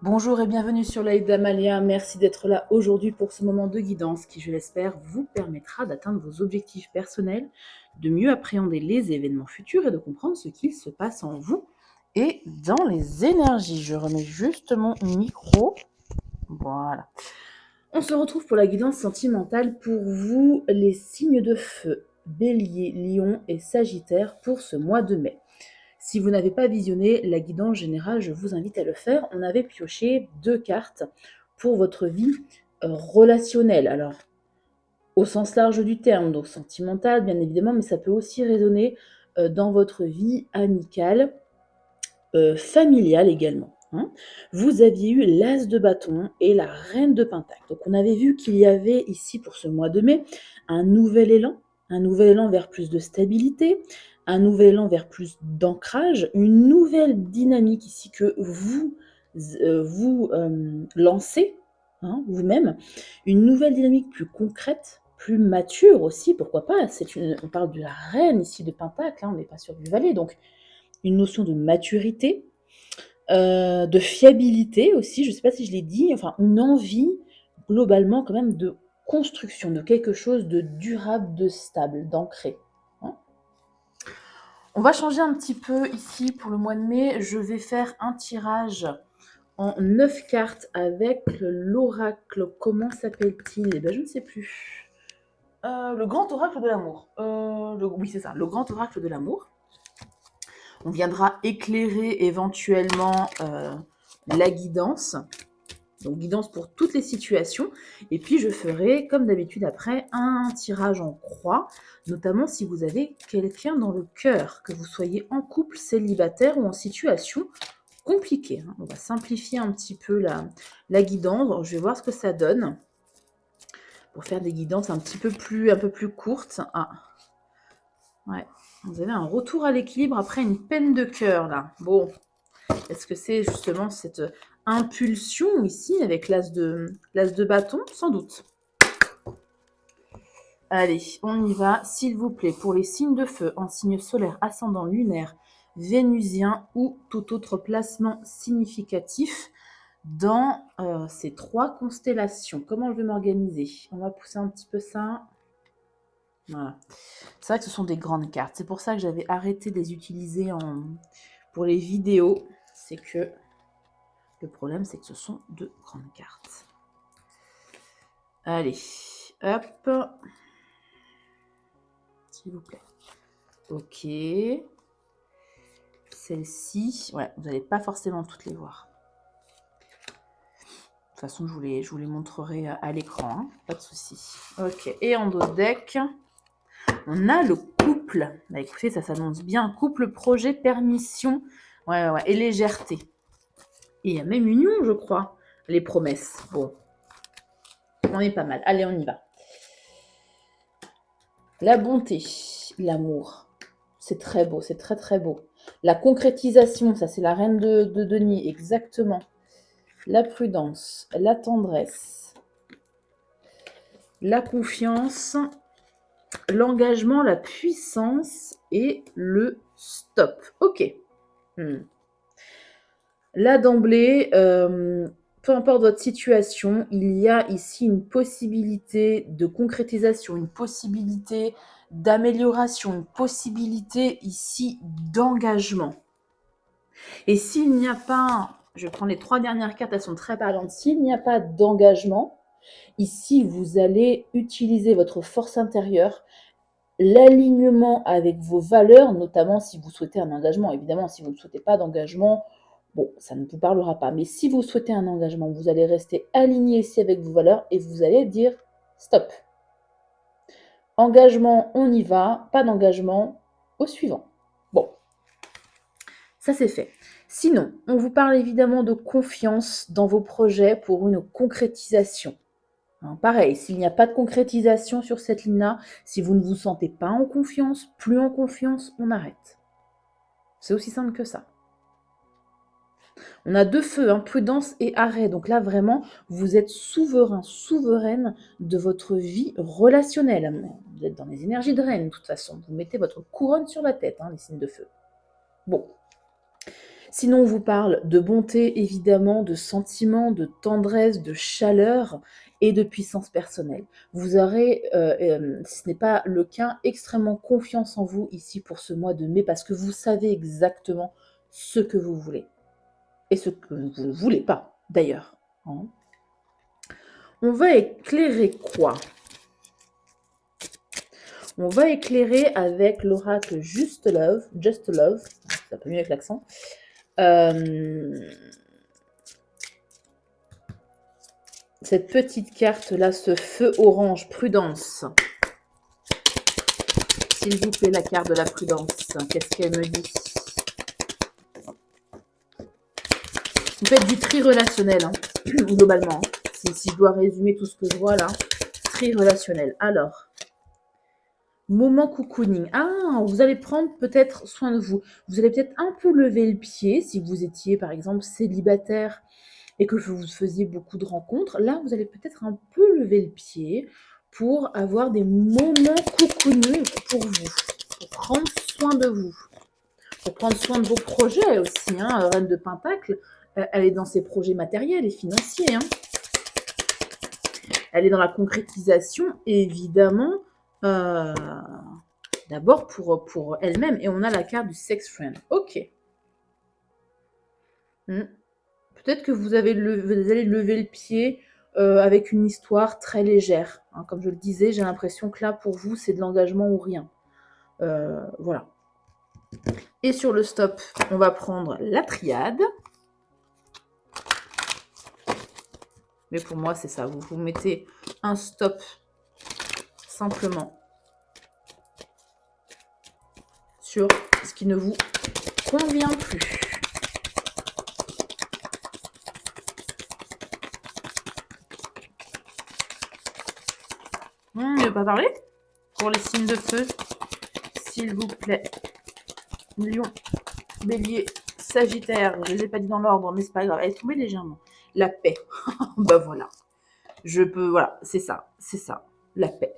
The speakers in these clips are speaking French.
Bonjour et bienvenue sur Live d'Amalia. Merci d'être là aujourd'hui pour ce moment de guidance qui, je l'espère, vous permettra d'atteindre vos objectifs personnels, de mieux appréhender les événements futurs et de comprendre ce qu'il se passe en vous et dans les énergies. Je remets juste mon micro. Voilà. On se retrouve pour la guidance sentimentale pour vous, les signes de feu, Bélier, Lion et Sagittaire pour ce mois de mai. Si vous n'avez pas visionné la guidance générale, je vous invite à le faire. On avait pioché 2 cartes pour votre vie relationnelle. Alors, au sens large du terme, donc sentimentale bien évidemment, mais ça peut aussi résonner dans votre vie amicale, familiale également. Hein. Vous aviez eu l'As de bâton et la Reine de pentacle. Donc on avait vu qu'il y avait ici pour ce mois de mai un nouvel élan vers plus de stabilité, un nouvel élan vers plus d'ancrage, une nouvelle dynamique ici que vous lancez, hein, vous-même, une nouvelle dynamique plus concrète, plus mature aussi, pourquoi pas. On parle de la reine ici de pentacle, hein, on n'est pas sur du valet, donc une notion de maturité, de fiabilité aussi, je ne sais pas si je l'ai dit, enfin une envie globalement quand même de construction, de quelque chose de durable, de stable, d'ancré. Hein. On va changer un petit peu ici pour le mois de mai. Je vais faire un tirage en 9 cartes avec l'oracle. Comment s'appelle-t-il? Eh bien, je ne sais plus. Le grand oracle de l'amour. Oui, c'est ça, le grand oracle de l'amour. On viendra éclairer éventuellement la guidance. Donc guidance pour toutes les situations. Et puis je ferai, comme d'habitude après, un tirage en croix, notamment si vous avez quelqu'un dans le cœur, que vous soyez en couple, célibataire ou en situation compliquée. Hein. On va simplifier un petit peu la guidance. Je vais voir ce que ça donne pour faire des guidances un peu plus courtes. Ah. Ouais. Vous avez un retour à l'équilibre après une peine de cœur, là. Bon, est-ce que c'est justement cette impulsion ici avec l'as de bâton? Sans doute. Allez, on y va, s'il vous plaît, pour les signes de feu en signe solaire, ascendant lunaire, vénusien ou tout autre placement significatif dans ces 3 constellations. Comment je vais m'organiser? On va pousser un petit peu ça. Voilà. C'est vrai que ce sont des grandes cartes. C'est pour ça que j'avais arrêté de les utiliser pour les vidéos. C'est que le problème, c'est que ce sont de grandes cartes. Allez, hop. S'il vous plaît. Ok. Celle-ci, ouais, vous n'allez pas forcément toutes les voir. De toute façon, je vous les montrerai à l'écran, hein, pas de souci. Ok, et en dos deck, on a le couple. Bah, écoutez, ça s'annonce bien. Couple, projet, permission, ouais, et légèreté. Et il y a même union, je crois. Les promesses. Bon, on est pas mal. Allez, on y va. La bonté, l'amour. C'est très beau, c'est très très beau. La concrétisation, ça c'est la reine de denier, exactement. La prudence, la tendresse, la confiance, l'engagement, la puissance et le stop. Ok. Là d'emblée, peu importe votre situation, il y a ici une possibilité de concrétisation, une possibilité d'amélioration, une possibilité ici d'engagement. Et s'il n'y a pas, je prends les 3 dernières cartes, elles sont très parlantes, s'il n'y a pas d'engagement, ici vous allez utiliser votre force intérieure, l'alignement avec vos valeurs, notamment si vous souhaitez un engagement. Évidemment, si vous ne souhaitez pas d'engagement, bon, ça ne vous parlera pas. Mais si vous souhaitez un engagement, vous allez rester aligné ici avec vos valeurs et vous allez dire stop. Engagement, on y va. Pas d'engagement, au suivant. Bon, ça c'est fait. Sinon, on vous parle évidemment de confiance dans vos projets pour une concrétisation. Hein, pareil, s'il n'y a pas de concrétisation sur cette ligne-là, si vous ne vous sentez pas en confiance, plus en confiance, on arrête. C'est aussi simple que ça. On a 2 feux, hein, prudence et arrêt. Donc là, vraiment, vous êtes souverain, souveraine de votre vie relationnelle. Vous êtes dans les énergies de reine, de toute façon. Vous mettez votre couronne sur la tête, hein, les signes de feu. Bon. Sinon, on vous parle de bonté, évidemment, de sentiments, de tendresse, de chaleur et de puissance personnelle. Vous aurez, si ce n'est pas le cas, extrêmement confiance en vous ici pour ce mois de mai parce que vous savez exactement ce que vous voulez et ce que vous ne voulez pas, d'ailleurs. Hein. On va éclairer quoi? On va éclairer avec l'oracle Just Love, ça peut mieux avec l'accent. Cette petite carte-là, ce feu orange, prudence. S'il vous plaît, la carte de la prudence, qu'est-ce qu'elle me dit? Vous faites du tri relationnel, hein, globalement. Si je dois résumer tout ce que je vois là, tri relationnel. Alors, moment cocooning. Ah, vous allez prendre peut-être soin de vous. Vous allez peut-être un peu lever le pied si vous étiez, par exemple, célibataire et que vous faisiez beaucoup de rencontres. Là, vous allez peut-être un peu lever le pied pour avoir des moments cocooning pour vous, pour prendre soin de vous, pour prendre soin de vos projets aussi. Hein. Reine de Pentacle, elle est dans ses projets matériels et financiers. Hein. Elle est dans la concrétisation, évidemment, d'abord pour elle-même. Et on a la carte du sex friend. Ok. Peut-être que vous allez lever le pied avec une histoire très légère. Hein. Comme je le disais, j'ai l'impression que là, pour vous, c'est de l'engagement ou rien. Voilà. Et sur le stop, on va prendre la triade. Mais pour moi, c'est ça. Vous mettez un stop simplement sur ce qui ne vous convient plus. Il ne veut pas parler? Pour les signes de feu, s'il vous plaît. Lion, Bélier, Sagittaire. Je ne les ai pas dit dans l'ordre, mais c'est pas grave. Elle est tombée légèrement. La paix. Bah voilà. Voilà, c'est ça. La paix.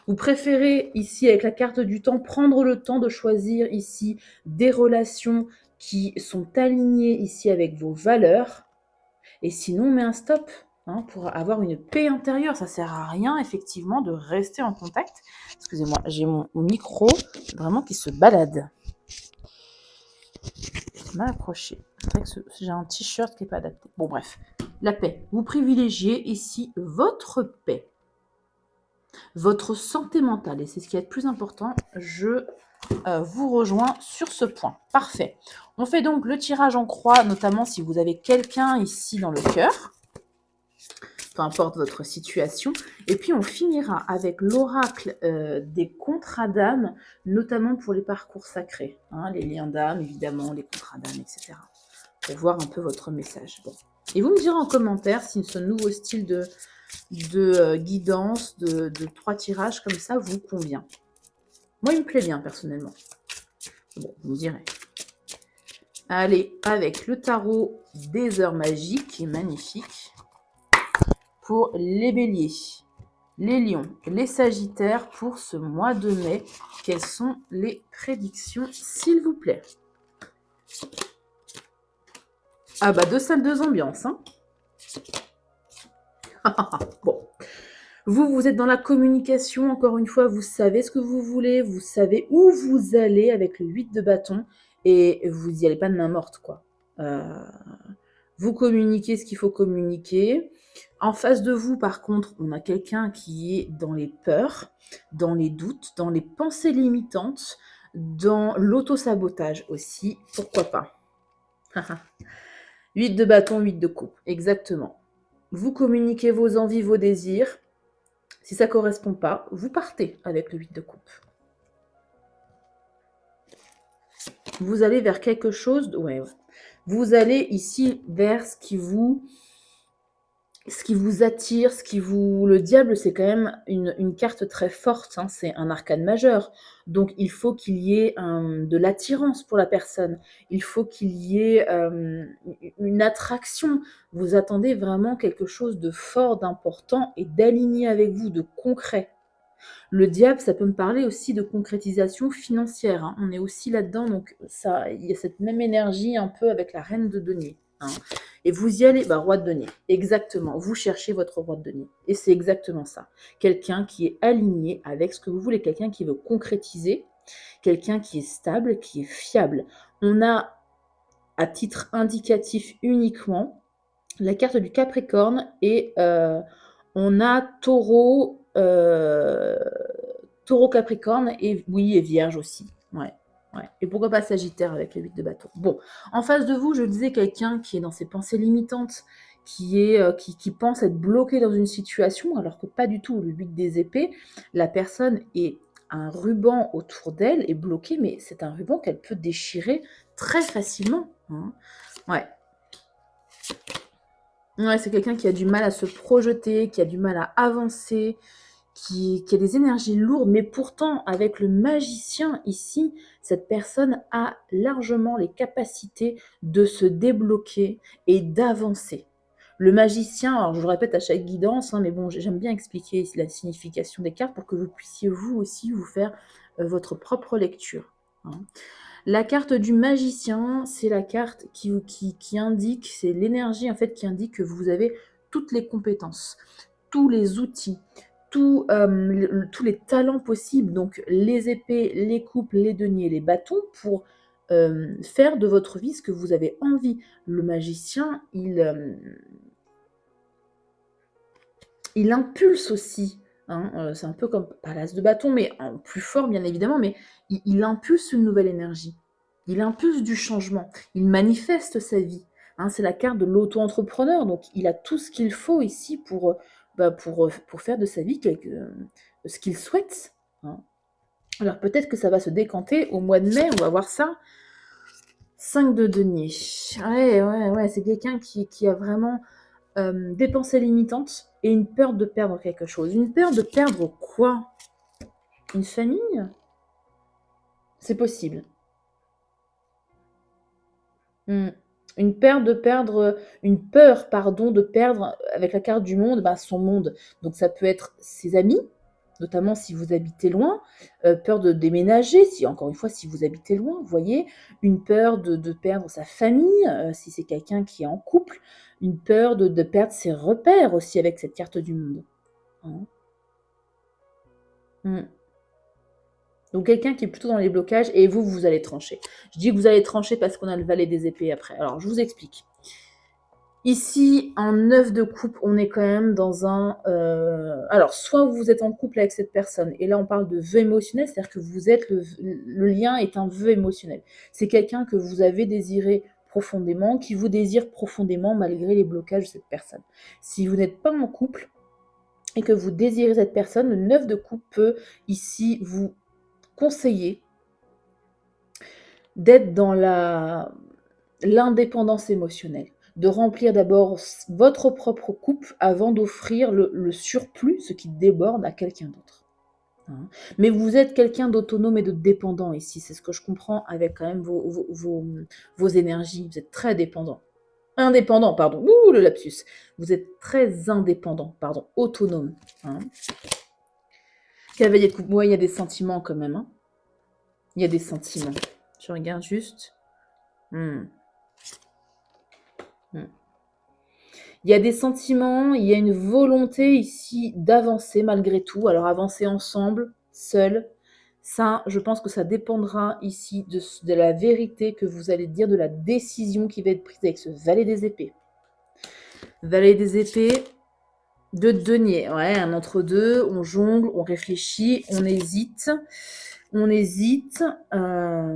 Vous préférez ici, avec la carte du temps, prendre le temps de choisir ici des relations qui sont alignées ici avec vos valeurs. Et sinon, on met un stop hein, pour avoir une paix intérieure. Ça ne sert à rien, effectivement, de rester en contact. Excusez-moi, j'ai mon micro vraiment qui se balade. C'est mal accroché. C'est vrai que j'ai un t-shirt qui n'est pas adapté. Bon, bref. La paix. Vous privilégiez ici votre paix. Votre santé mentale. Et c'est ce qui est le plus important. Je vous rejoins sur ce point. Parfait. On fait donc le tirage en croix, notamment si vous avez quelqu'un ici dans le cœur. Peu importe votre situation. Et puis, on finira avec l'oracle des contrats d'âme, notamment pour les parcours sacrés. Hein, les liens d'âme, évidemment, les contrats d'âme, etc. Pour voir un peu votre message. Bon. Et vous me direz en commentaire si ce nouveau style de guidance, de 3 tirages comme ça vous convient. Moi, il me plaît bien, personnellement. Bon, vous me direz. Allez, avec le tarot des heures magiques, qui est magnifique. Pour les béliers, les lions, les sagittaires, pour ce mois de mai, quelles sont les prédictions, s'il vous plaît? Ah bah, 2 salles, 2 ambiances, hein. Bon. Vous êtes dans la communication, encore une fois, vous savez ce que vous voulez, vous savez où vous allez avec le 8 de bâton, et vous n'y allez pas de main morte, quoi. Vous communiquez ce qu'il faut communiquer. En face de vous, par contre, on a quelqu'un qui est dans les peurs, dans les doutes, dans les pensées limitantes, dans l'auto-sabotage aussi, pourquoi pas. 8 de bâton, 8 de coupe, exactement. Vous communiquez vos envies, vos désirs. Si ça ne correspond pas, vous partez avec le 8 de coupe. Vous allez vers quelque chose... Ouais. Vous allez ici vers ce qui vous attire, le diable, c'est quand même une carte très forte, hein, c'est un arcane majeur. Donc, il faut qu'il y ait de l'attirance pour la personne. Il faut qu'il y ait une attraction. Vous attendez vraiment quelque chose de fort, d'important et d'aligné avec vous, de concret. Le diable, ça peut me parler aussi de concrétisation financière, hein. On est aussi là-dedans, donc ça, il y a cette même énergie un peu avec la reine de denier, hein. Et vous y allez, bah, roi de denier, exactement. Vous cherchez votre roi de denier. Et c'est exactement ça. Quelqu'un qui est aligné avec ce que vous voulez, quelqu'un qui veut concrétiser, quelqu'un qui est stable, qui est fiable. On a, à titre indicatif uniquement, la carte du Capricorne et on a Taureau, Taureau Capricorne et oui, et Vierge aussi. Ouais. Ouais. Et pourquoi pas Sagittaire avec le 8 de bâton. Bon, en face de vous, je disais quelqu'un qui est dans ses pensées limitantes, qui pense être bloqué dans une situation, alors que pas du tout. Le 8 des épées, la personne est un ruban autour d'elle, est bloqué, mais c'est un ruban qu'elle peut déchirer très facilement, hein. Ouais. Ouais, c'est quelqu'un qui a du mal à se projeter, qui a du mal à avancer, qui a des énergies lourdes, mais pourtant, avec le magicien ici, cette personne a largement les capacités de se débloquer et d'avancer. Le magicien, alors je le répète à chaque guidance, hein, mais bon, j'aime bien expliquer la signification des cartes pour que vous puissiez vous aussi vous faire votre propre lecture, hein. La carte du magicien, c'est la carte qui indique, c'est l'énergie en fait qui indique que vous avez toutes les compétences, tous les outils, tous les talents possibles, donc les épées, les coupes, les deniers, les bâtons, pour faire de votre vie ce que vous avez envie. Le magicien, il impulse aussi, hein, c'est un peu comme, pas l'as de bâton, mais en plus fort bien évidemment, mais il impulse une nouvelle énergie. Il impulse du changement. Il manifeste sa vie, hein. C'est la carte de l'auto-entrepreneur, donc il a tout ce qu'il faut ici pour faire de sa vie ce qu'il souhaite, hein. Alors peut-être que ça va se décanter au mois de mai, on va voir ça. 5 de denier. Ouais, c'est quelqu'un qui a vraiment des pensées limitantes et une peur de perdre quelque chose. Une peur de perdre quoi? Une famille? C'est possible. Hmm. Une peur, pardon, de perdre, avec la carte du monde, bah, son monde. Donc ça peut être ses amis, notamment si vous habitez loin, peur de déménager, si encore une fois, si vous habitez loin, vous voyez, une peur de perdre sa famille, si c'est quelqu'un qui est en couple, une peur de perdre ses repères aussi avec cette carte du monde, hein. Mm. Donc quelqu'un qui est plutôt dans les blocages et vous allez trancher. Je dis que vous allez trancher parce qu'on a le valet des épées après. Alors je vous explique. Ici, en 9 de coupe, on est quand même dans un... alors, soit vous êtes en couple avec cette personne, et là on parle de vœu émotionnel, c'est-à-dire que vous êtes le lien est un vœu émotionnel. C'est quelqu'un que vous avez désiré profondément, qui vous désire profondément malgré les blocages de cette personne. Si vous n'êtes pas en couple et que vous désirez cette personne, le 9 de coupe peut ici vous conseiller d'être dans l'indépendance émotionnelle, de remplir d'abord votre propre coupe avant d'offrir le surplus, ce qui déborde, à quelqu'un d'autre, hein. Mais vous êtes quelqu'un d'autonome et de dépendant ici, c'est ce que je comprends avec quand même vos énergies, vous êtes très dépendant. Indépendant, pardon, ouh le lapsus. Vous êtes très indépendant, pardon, autonome, hein. Cavalier de coupe, ouais, il y a des sentiments quand même, hein. Il y a des sentiments. Je regarde juste. Hmm. Hmm. Il y a des sentiments, il y a une volonté ici d'avancer malgré tout. Alors avancer ensemble, seul, ça, je pense que ça dépendra ici de la vérité que vous allez dire, de la décision qui va être prise avec ce valet des épées. Valet des épées, de denier, ouais, un entre-deux, on jongle, on réfléchit, on hésite. On hésite. Ah,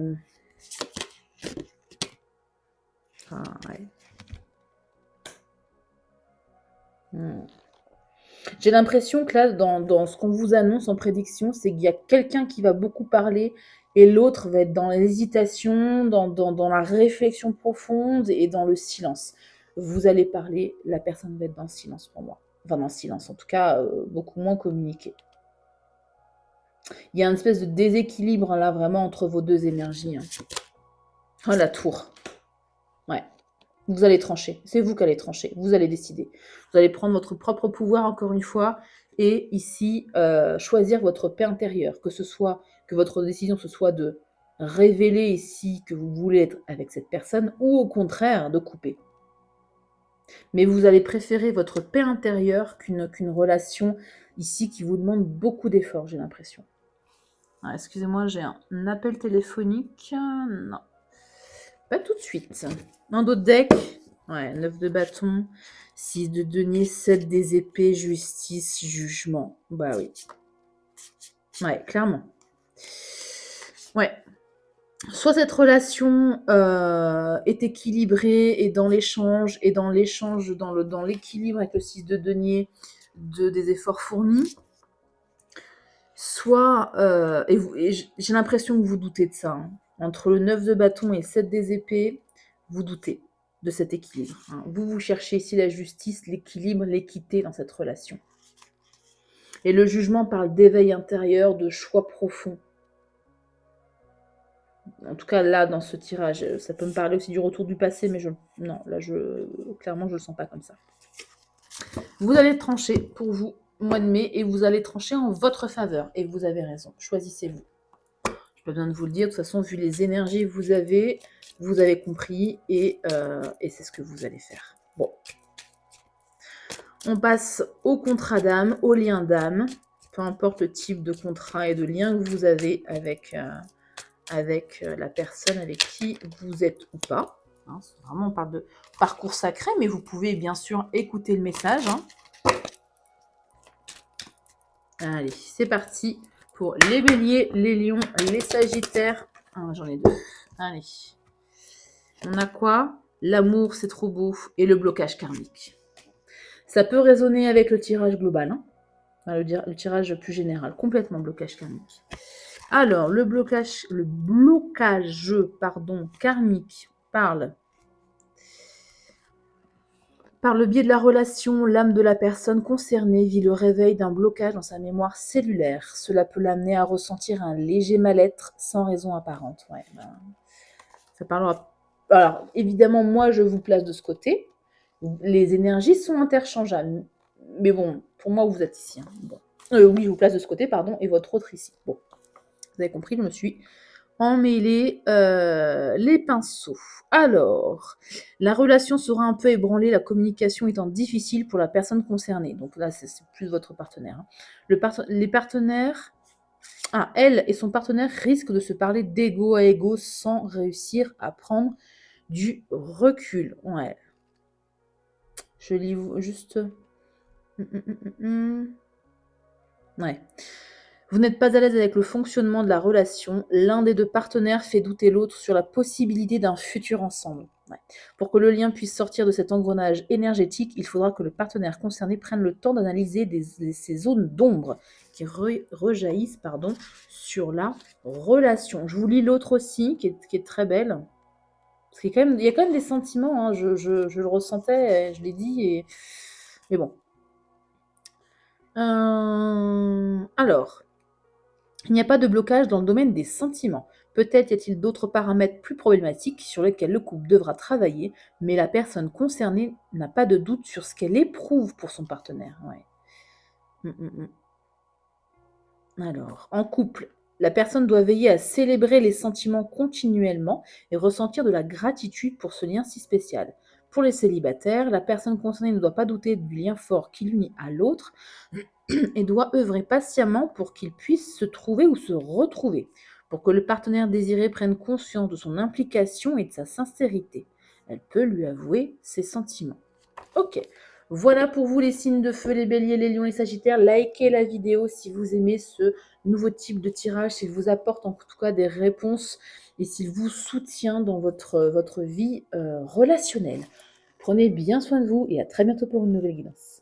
ouais. J'ai l'impression que là, dans ce qu'on vous annonce en prédiction, c'est qu'il y a quelqu'un qui va beaucoup parler et l'autre va être dans l'hésitation, dans la réflexion profonde et dans le silence. Vous allez parler, la personne va être dans le silence pour moi. Enfin, dans le silence, en tout cas, beaucoup moins communiqué. Il y a une espèce de déséquilibre là, vraiment, entre vos deux énergies, hein. Oh, la tour. Ouais. Vous allez trancher. C'est vous qui allez trancher. Vous allez décider. Vous allez prendre votre propre pouvoir, encore une fois, et ici, choisir votre paix intérieure, que votre décision ce soit de révéler ici que vous voulez être avec cette personne ou au contraire de couper. Mais vous allez préférer votre paix intérieure qu'une relation ici qui vous demande beaucoup d'efforts, j'ai l'impression. Ah, excusez-moi, j'ai un appel téléphonique. Non, pas tout de suite. Un autre deck. Ouais, 9 de bâton, 6 de denier, 7 des épées, justice, jugement. Bah oui. Ouais, clairement. Ouais. Soit cette relation est équilibrée et dans l'échange, dans l'équilibre avec le 6 de denier, des efforts fournis, soit, et j'ai l'impression que vous doutez de ça, hein. Entre le 9 de bâton et 7 des épées, vous doutez de cet équilibre, hein. Vous cherchez ici la justice, l'équilibre, l'équité dans cette relation. Et le jugement parle d'éveil intérieur, de choix profond. En tout cas, là, dans ce tirage, ça peut me parler aussi du retour du passé, mais non, là, clairement, je le sens pas comme ça. Vous allez trancher pour vous, mois de mai, et vous allez trancher en votre faveur. Et vous avez raison, choisissez-vous. Je n'ai pas besoin de vous le dire, de toute façon, vu les énergies que vous avez compris, et c'est ce que vous allez faire. Bon. On passe au contrat d'âme, au lien d'âme, peu importe le type de contrat et de lien que vous avez avec la personne avec qui vous êtes ou pas. Hein, vraiment, on parle de parcours sacré, mais vous pouvez bien sûr écouter le message. Hein. Allez, c'est parti pour les béliers, les lions, les sagittaires. Ah, j'en ai deux. Allez. On a quoi? L'amour, c'est trop beau. Et le blocage karmique. Ça peut résonner avec le tirage global. Hein. Enfin, le tirage plus général. Complètement blocage karmique. Alors, le blocage karmique parle. Par le biais de la relation, l'âme de la personne concernée vit le réveil d'un blocage dans sa mémoire cellulaire. Cela peut l'amener à ressentir un léger mal-être sans raison apparente. Ouais, ça parlera. Alors, évidemment, moi, je vous place de ce côté. Les énergies sont interchangeables. Mais bon, pour moi, vous êtes ici. Hein. Bon. Oui, je vous place de ce côté, pardon, et votre autre ici. Bon. Vous avez compris, je me suis emmêlé les pinceaux. Alors, la relation sera un peu ébranlée, la communication étant difficile pour la personne concernée. Donc là, c'est plus votre partenaire. Hein. Les partenaires, elle et son partenaire risquent de se parler d'égo à égo sans réussir à prendre du recul. Ouais. Je lis juste... Ouais. Vous n'êtes pas à l'aise avec le fonctionnement de la relation. L'un des deux partenaires fait douter l'autre sur la possibilité d'un futur ensemble. Ouais. Pour que le lien puisse sortir de cet engrenage énergétique, il faudra que le partenaire concerné prenne le temps d'analyser ces zones d'ombre qui rejaillissent sur la relation. Je vous lis l'autre aussi, qui est très belle. Parce qu'il y a quand même des sentiments, hein. Je le ressentais, je l'ai dit, mais bon. Alors, il n'y a pas de blocage dans le domaine des sentiments. Peut-être y a-t-il d'autres paramètres plus problématiques sur lesquels le couple devra travailler, mais la personne concernée n'a pas de doute sur ce qu'elle éprouve pour son partenaire. Ouais. Alors, en couple, la personne doit veiller à célébrer les sentiments continuellement et ressentir de la gratitude pour ce lien si spécial. Pour les célibataires, la personne concernée ne doit pas douter du lien fort qui l'unit à l'autre et doit œuvrer patiemment pour qu'il puisse se trouver ou se retrouver, pour que le partenaire désiré prenne conscience de son implication et de sa sincérité. Elle peut lui avouer ses sentiments. Ok, voilà pour vous les signes de feu, les béliers, les lions, les sagittaires. Likez la vidéo si vous aimez ce nouveau type de tirage, s'il vous apporte en tout cas des réponses et s'il vous soutient dans votre vie relationnelle. Prenez bien soin de vous et à très bientôt pour une nouvelle guidance.